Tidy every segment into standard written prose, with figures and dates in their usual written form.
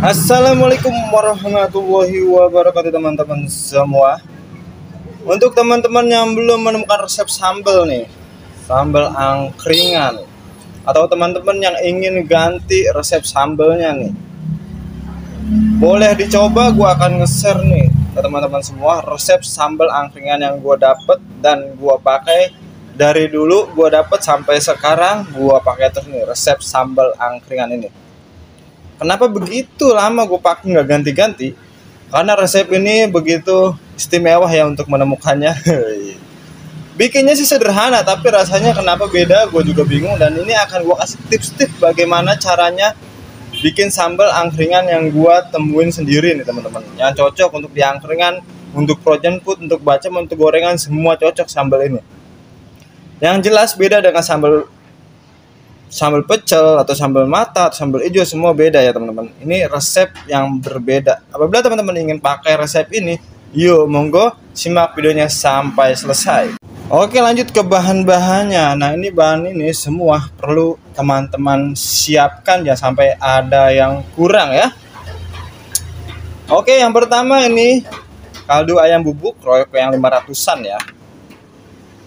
Assalamualaikum warahmatullahi wabarakatuh teman-teman semua. Untuk teman-teman yang belum menemukan resep sambal nih, sambal angkringan, atau teman-teman yang ingin ganti resep sambalnya nih, boleh dicoba. Gua akan nge-share nih ke teman-teman semua resep sambal angkringan yang gua dapet dan gua pakai dari dulu. Gua dapet sampai sekarang gua pakai terus nih resep sambal angkringan ini. Kenapa begitu lama gue pakai nggak ganti-ganti? Karena resep ini begitu istimewa ya untuk menemukannya. Bikinnya sih sederhana, tapi rasanya kenapa beda gue juga bingung. Dan ini akan gue kasih tips-tips bagaimana caranya bikin sambal angkringan yang gue temuin sendiri nih teman-teman. Yang cocok untuk di angkringan, untuk frozen food, untuk bacem, untuk gorengan, semua cocok sambal ini. Yang jelas beda dengan sambal pecel atau sambal mata atau sambal hijau, semua beda ya teman-teman. Ini resep yang berbeda. Apabila teman-teman ingin pakai resep ini, yuk monggo simak videonya sampai selesai. Oke, lanjut ke bahan-bahannya. Nah, ini bahan ini semua perlu teman-teman siapkan, jangan sampai ada yang kurang ya. Oke, yang pertama ini kaldu ayam bubuk royco yang 500-an ya.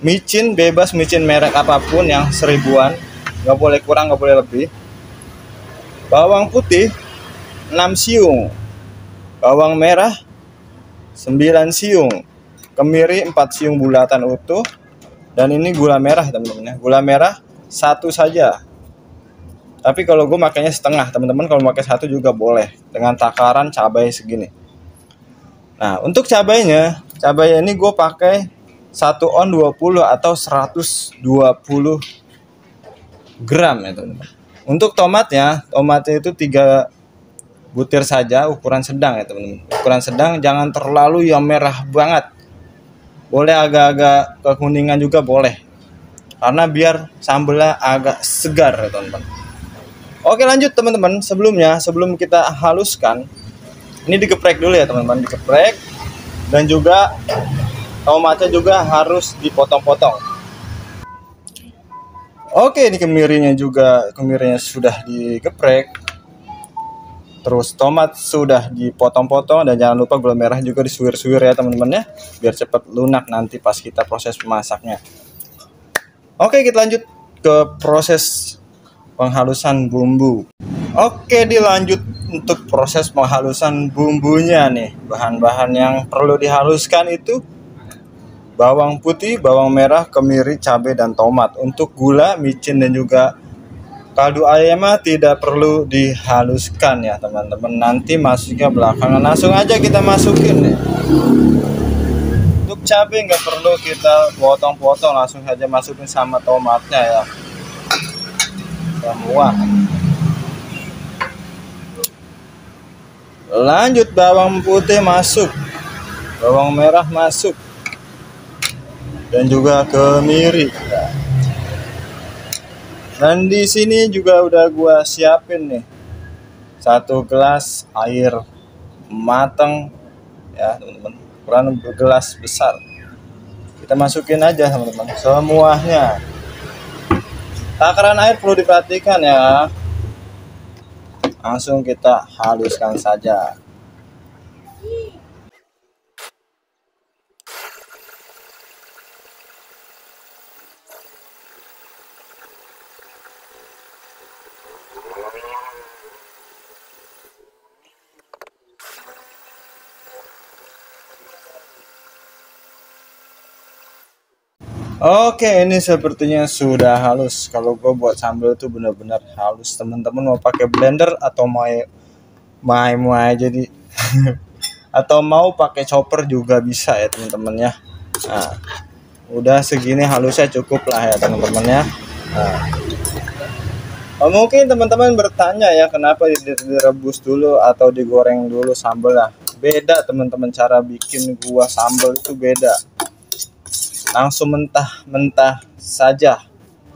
Micin bebas, micin merek apapun yang 1000-an. Nggak boleh kurang, nggak boleh lebih. Bawang putih 6 siung, bawang merah 9 siung, kemiri 4 siung bulatan utuh, dan ini gula merah teman-teman ya. Gula merah 1 saja, tapi kalau gue makanya setengah. Teman-teman kalau pakai 1 juga boleh, dengan takaran cabai segini. Nah, untuk cabainya ini gue pakai 1 on 20 atau 120 gram ya teman-teman. Untuk tomatnya itu 3 butir saja, ukuran sedang ya teman-teman. Ukuran sedang, jangan terlalu yang merah banget. Boleh agak-agak kekuningan juga boleh, karena biar sambalnya agak segar ya teman-teman. Oke, lanjut teman-teman. Sebelum kita haluskan, ini digeprek dulu ya teman-teman, digeprek. Dan juga tomatnya juga harus dipotong-potong. Oke, ini kemirinya sudah digeprek. Terus tomat sudah dipotong-potong, dan jangan lupa gula merah juga disuir-suir ya teman-teman ya, biar cepat lunak nanti pas kita proses memasaknya. Oke, kita lanjut ke proses penghalusan bumbu. Oke, dilanjut untuk proses penghalusan bumbunya nih. Bahan-bahan yang perlu dihaluskan itu bawang putih, bawang merah, kemiri, cabai, dan tomat. Untuk gula, micin, dan juga kaldu ayamnya tidak perlu dihaluskan ya teman-teman. Nanti masuknya belakangan, langsung aja kita masukin nih. Untuk cabai nggak perlu kita potong-potong, langsung saja masukin sama tomatnya ya semua. Lanjut, bawang putih masuk, bawang merah masuk, dan juga kemiri. Dan di sini juga udah gua siapin nih 1 gelas air mateng ya teman-teman, ukuran gelas besar. Kita masukin aja teman-teman semuanya. Takaran air perlu diperhatikan ya. Langsung kita haluskan saja. Oke, ini sepertinya sudah halus. Kalau gue buat sambal itu benar-benar halus. Teman-teman mau pakai blender atau mau jadi atau mau pakai chopper juga bisa ya teman-teman ya. Nah, udah segini halusnya cukup lah ya teman-teman ya. Nah, mungkin teman-teman bertanya ya, kenapa direbus dulu atau digoreng dulu sambalnya? Beda teman-teman, cara bikin gua sambal itu beda. Langsung mentah-mentah saja.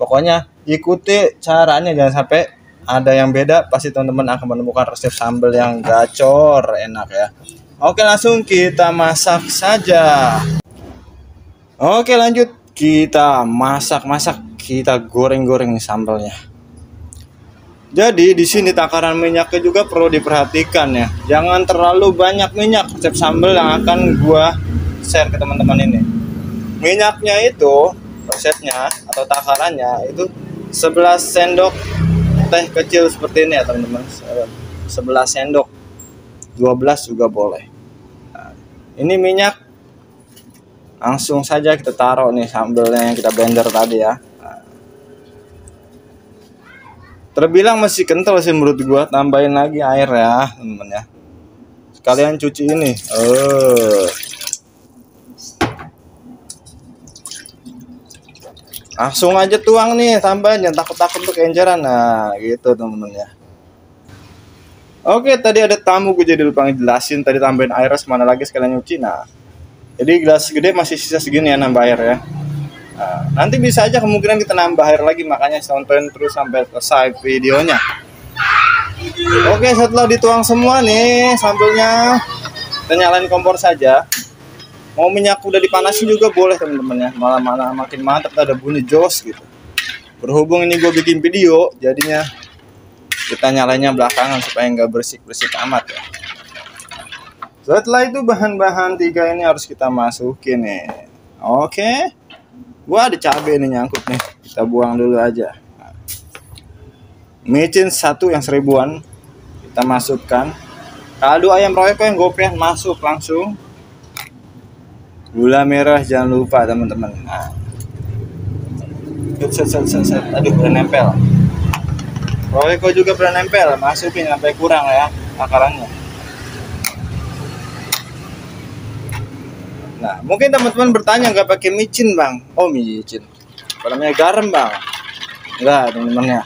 Pokoknya ikuti caranya, jangan sampai ada yang beda. Pasti teman-teman akan menemukan resep sambal yang gacor, enak ya. Oke, langsung kita masak saja. Oke, lanjut kita masak, kita goreng-goreng nih sambalnya. Jadi di sini takaran minyaknya juga perlu diperhatikan ya. Jangan terlalu banyak minyak resep sambal yang akan gua share ke teman-teman ini. Minyaknya itu resepnya atau takarannya itu 11 sendok teh kecil seperti ini ya teman-teman. 11 sendok, 12 juga boleh. Nah, ini minyak, langsung saja kita taruh nih sambalnya yang kita blender tadi ya. Terbilang masih kental sih menurut gua, tambahin lagi air ya teman-teman ya. Sekalian cuci ini. Langsung aja tuang nih, tambahin, jangan takut-takut untuk enceran. Nah, gitu teman-teman ya. Oke, tadi ada tamu gue jadi lupa ngejelasin, tadi tambahin airnya semana lagi sekalian nyuci. Nah, jadi gelas gede masih sisa segini ya nambah air ya. Nah, nanti bisa aja kemungkinan kita nambah air lagi, makanya tonton terus sampai selesai videonya. Oke, setelah dituang semua nih sambalnya, kita nyalain kompor saja. Mau minyak udah dipanasin juga boleh teman-teman ya, malah makin mantap, ada bunyi jos gitu. Berhubung ini gue bikin video, jadinya kita nyalainnya belakangan supaya nggak bersih-bersih amat ya. Setelah itu bahan-bahan 3 ini harus kita masukin nih. Oke. Gua ada cabai nih nyangkut nih, kita buang dulu aja. Micin 1 yang 1000-an kita masukkan. Kaldu ayam royco yang gopean masuk langsung. Gula merah jangan lupa teman-teman. Nah. Aduh, udah nempel. Royco juga udah nempel, masukin sampai kurang ya takarannya. Nah, mungkin teman-teman bertanya nggak pakai micin bang? Oh micin, namanya garam bang? Enggak teman-teman ya.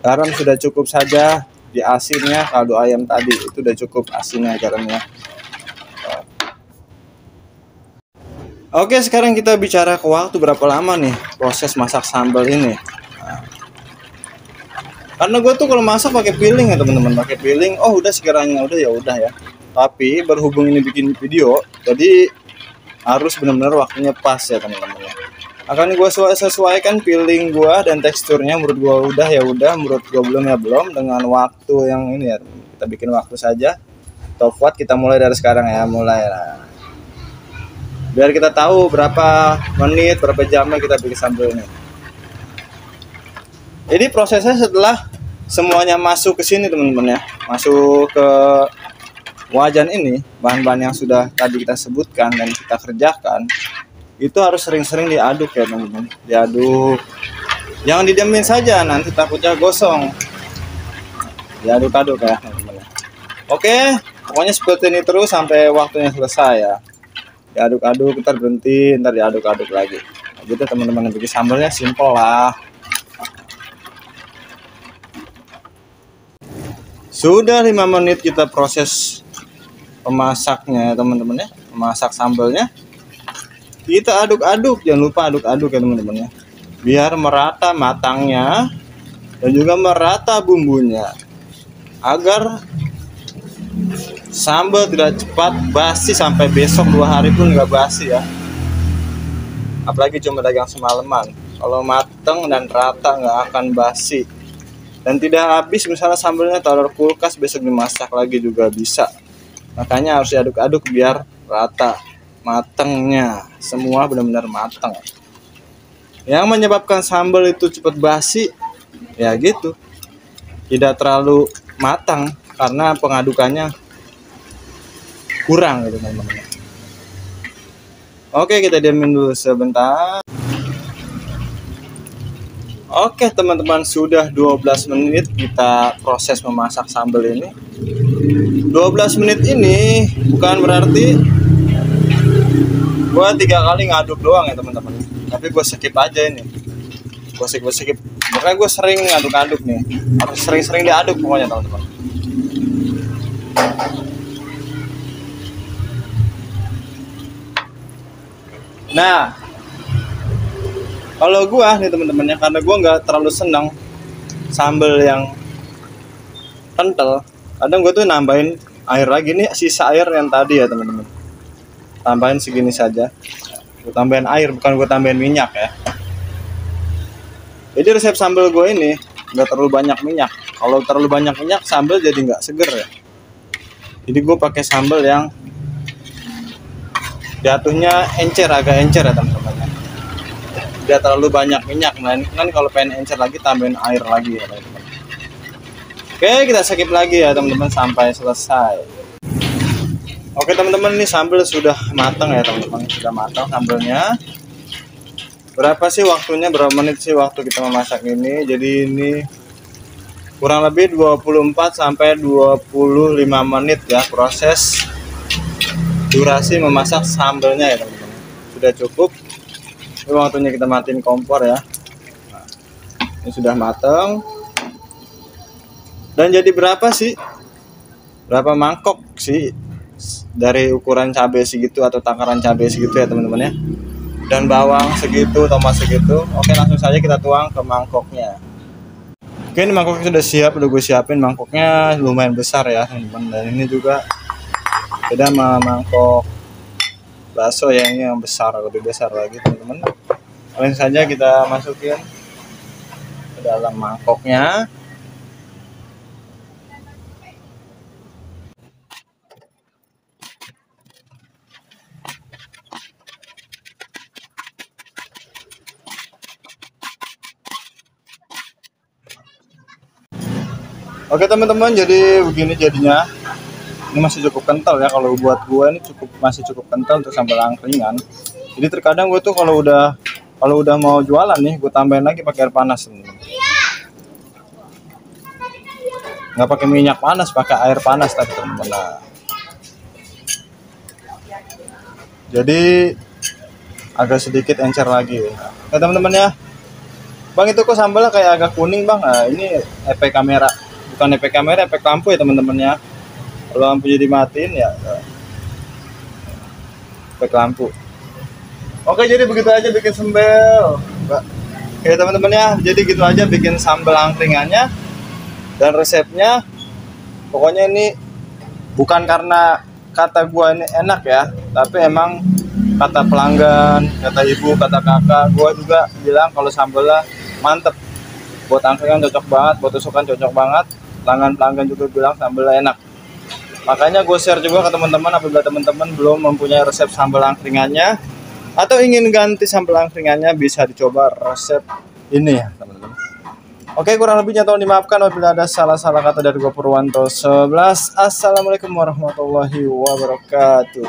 Garam sudah cukup saja di asinnya kaldu ayam tadi, itu udah cukup asinnya garamnya. Oke, sekarang kita bicara ke waktu berapa lama nih proses masak sambal ini. Nah, karena gue tuh kalau masak pakai piring ya teman-teman, pakai piring. Oh udah sekiranya udah ya udah ya. Tapi berhubung ini bikin video, jadi harus benar-benar waktunya pas ya teman-teman ya. Akan gue sesuaikan feeling gue dan teksturnya. Menurut gue udah ya udah, menurut gue belum ya belum, dengan waktu yang ini ya. Kita bikin waktu saja. Top watt kita mulai dari sekarang ya, mulai. Nah, biar kita tahu berapa menit, berapa jamnya kita bikin sambal ini. Jadi prosesnya setelah semuanya masuk ke sini teman-teman ya, masuk ke wajan ini, bahan-bahan yang sudah tadi kita sebutkan dan kita kerjakan, itu harus sering-sering diaduk ya teman-teman. Diaduk, jangan didiamin saja, nanti takutnya gosong. Diaduk-aduk ya teman-teman. Oke, pokoknya seperti ini terus sampai waktunya selesai ya. Diaduk-aduk, ntar berhenti, ntar diaduk-aduk lagi. Nah, gitu teman-teman, bikin sambalnya simple lah. Sudah 5 menit kita proses pemasaknya ya teman-teman ya, memasak sambalnya. Kita aduk-aduk, jangan lupa aduk-aduk ya teman-teman ya, biar merata matangnya dan juga merata bumbunya, agar sambal tidak cepat basi sampai besok 2 hari pun nggak basi ya. Apalagi cuma dagang semalaman, kalau mateng dan rata nggak akan basi dan tidak habis. Misalnya sambalnya taruh kulkas, besok dimasak lagi juga bisa. Makanya harus diaduk-aduk biar rata matangnya, semua benar-benar matang. Yang menyebabkan sambal itu cepat basi ya gitu, tidak terlalu matang karena pengadukannya kurang gitu teman-teman. Oke, kita diamin dulu sebentar. Oke teman-teman, sudah 12 menit kita proses memasak sambal ini. 12 menit ini bukan berarti gua 3 kali ngaduk doang ya teman-teman, tapi gue skip aja ini. Gue skip karena gue sering ngaduk-aduk nih, harus sering-sering diaduk pokoknya teman-teman. Nah, kalau gua nih teman-teman ya, karena gua nggak terlalu senang sambal yang kental, kadang gua tuh nambahin air lagi. Nih sisa air yang tadi ya teman-teman, tambahin segini saja. Gua tambahin air, bukan gua tambahin minyak ya. Jadi resep sambal gua ini nggak terlalu banyak minyak, Kalau terlalu banyak minyak sambal jadi nggak seger ya. Jadi gue pakai sambal yang jatuhnya encer, agak encer ya teman-teman. Tidak terlalu banyak minyak. Nah ini kan kalau pengen encer lagi tambahin air lagi ya teman-teman. Oke, kita skip lagi ya teman-teman sampai selesai. Oke teman-teman, ini sambal sudah matang ya teman-teman. Sudah matang sambalnya. Berapa sih waktunya, berapa menit sih waktu kita memasak ini? Jadi ini kurang lebih 24 sampai 25 menit ya proses durasi memasak sambalnya ya teman-teman. Sudah cukup. Ini waktunya kita matiin kompor ya. Nah, ini sudah matang. Dan jadi berapa sih? Berapa mangkok sih dari ukuran cabai segitu atau takaran cabai segitu ya teman-teman ya? Dan bawang segitu, tomat segitu. Oke, langsung saja kita tuang ke mangkoknya. Oke, ini mangkoknya sudah siap, udah gue siapin. Mangkoknya lumayan besar ya teman-teman. Dan ini juga beda sama mangkok bakso ya, ini yang besar, lebih besar lagi teman-teman. Langsung saja kita masukin ke dalam mangkoknya. Oke teman-teman, jadi begini jadinya. Ini masih cukup kental ya, kalau buat gue ini masih cukup kental untuk sambal angkringan. Jadi terkadang gue tuh kalau udah mau jualan nih, gue tambahin lagi pakai air panas teman-teman. Nggak pakai minyak panas, pakai air panas tapi teman-teman. Nah, jadi agak sedikit encer lagi ya teman-teman ya. Bang, itu kok sambalnya kayak agak kuning bang? Nah, ini efek kamera, bukan efek kamera, efek lampu ya teman-teman ya. Kalau lampunya dimatiin ya efek lampu. Oke, jadi begitu aja bikin sambal. Oke teman-teman ya, jadi gitu aja bikin sambal angkringannya dan resepnya. Pokoknya ini bukan karena kata gua ini enak ya, tapi emang kata pelanggan, kata ibu, kata kakak, gua juga bilang kalau sambalnya mantep. Buat angkringan cocok banget, buat tusukan cocok banget. Pelanggan juga bilang sambalnya enak. Makanya gue share juga ke teman-teman, apabila teman-teman belum mempunyai resep sambal angkringannya atau ingin ganti sambal angkringannya, bisa dicoba resep ini ya teman-teman. Oke, kurang lebihnya tolong dimaafkan apabila ada salah-salah kata dari gue, Purwanto 11. Assalamualaikum warahmatullahi wabarakatuh.